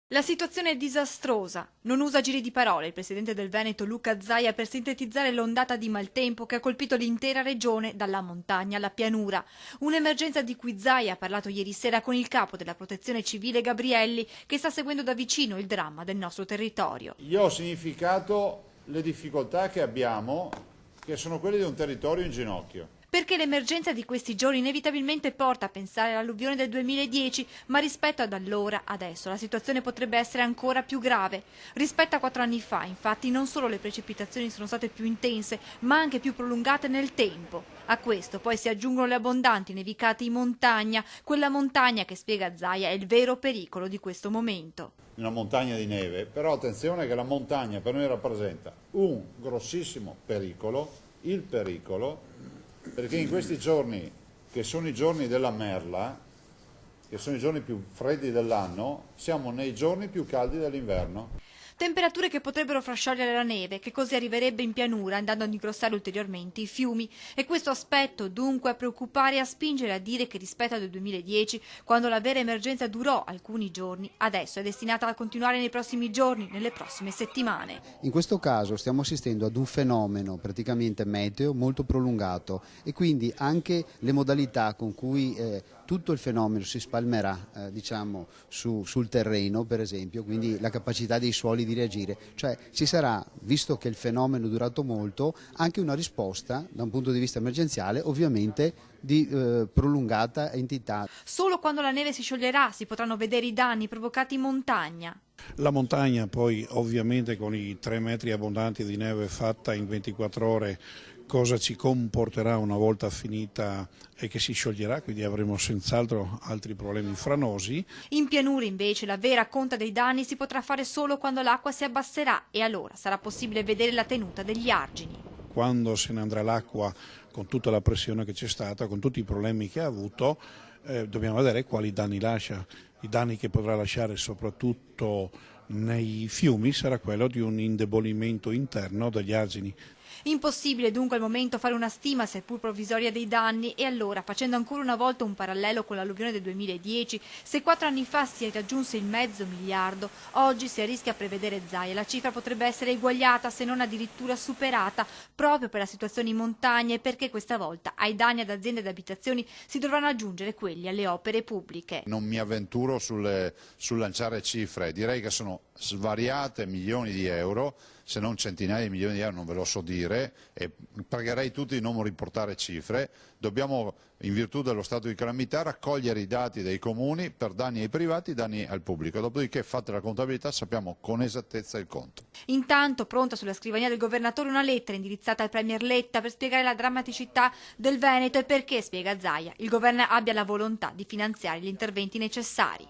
La situazione è disastrosa. Non usa giri di parole il presidente del Veneto Luca Zaia per sintetizzare l'ondata di maltempo che ha colpito l'intera regione dalla montagna alla pianura. Un'emergenza di cui Zaia ha parlato ieri sera con il capo della protezione civile Gabrielli, che sta seguendo da vicino il dramma del nostro territorio. Io ho significato le difficoltà che abbiamo, che sono quelle di un territorio in ginocchio. Perché l'emergenza di questi giorni inevitabilmente porta a pensare all'alluvione del 2010, ma rispetto ad allora, adesso, la situazione potrebbe essere ancora più grave. Rispetto a 4 anni fa, infatti, non solo le precipitazioni sono state più intense, ma anche più prolungate nel tempo. A questo poi si aggiungono le abbondanti nevicate in montagna, quella montagna che, spiega Zaia, è il vero pericolo di questo momento. Una montagna di neve, però attenzione che la montagna per noi rappresenta un grossissimo pericolo, il pericolo, perché in questi giorni, che sono i giorni della merla, che sono i giorni più freddi dell'anno, siamo nei giorni più caldi dell'inverno. Temperature che potrebbero far sciogliere la neve, che così arriverebbe in pianura andando ad ingrossare ulteriormente i fiumi. E questo aspetto dunque a preoccupare e a spingere a dire che rispetto al 2010, quando la vera emergenza durò alcuni giorni, adesso è destinata a continuare nei prossimi giorni, nelle prossime settimane. In questo caso stiamo assistendo ad un fenomeno praticamente meteo molto prolungato e quindi anche le modalità con cui tutto il fenomeno si spalmerà diciamo, sul terreno, per esempio, quindi la capacità dei suoli di reagire, cioè ci sarà, visto che il fenomeno è durato molto, anche una risposta da un punto di vista emergenziale ovviamente di prolungata entità. Solo quando la neve si scioglierà si potranno vedere i danni provocati in montagna. La montagna poi ovviamente con i 3 metri abbondanti di neve fatta in 24 ore cosa ci comporterà una volta finita e che si scioglierà, quindi avremo senz'altro altri problemi franosi. In pianura invece la vera conta dei danni si potrà fare solo quando l'acqua si abbasserà e allora sarà possibile vedere la tenuta degli argini. Quando se ne andrà l'acqua con tutta la pressione che c'è stata, con tutti i problemi che ha avuto, dobbiamo vedere quali danni lascia. I danni che potrà lasciare soprattutto nei fiumi sarà quello di un indebolimento interno degli argini. Impossibile dunque al momento fare una stima seppur provvisoria dei danni e allora, facendo ancora una volta un parallelo con l'alluvione del 2010, se 4 anni fa si raggiunse il mezzo miliardo, oggi si rischia a prevedere Zaia, la cifra potrebbe essere eguagliata se non addirittura superata proprio per la situazione in montagna e perché questa volta ai danni ad aziende ed abitazioni si dovranno aggiungere quelli alle opere pubbliche. Non mi avventuro sul lanciare cifre, direi che sono svariate milioni di euro, se non centinaia di milioni di euro, non ve lo so dire, e pregherei tutti di non riportare cifre. Dobbiamo, in virtù dello stato di calamità, raccogliere i dati dei comuni per danni ai privati, danni al pubblico, dopodiché fatta la contabilità sappiamo con esattezza il conto. Intanto pronta sulla scrivania del governatore una lettera indirizzata al premier Letta per spiegare la drammaticità del Veneto e perché, spiega Zaia, il governo abbia la volontà di finanziare gli interventi necessari.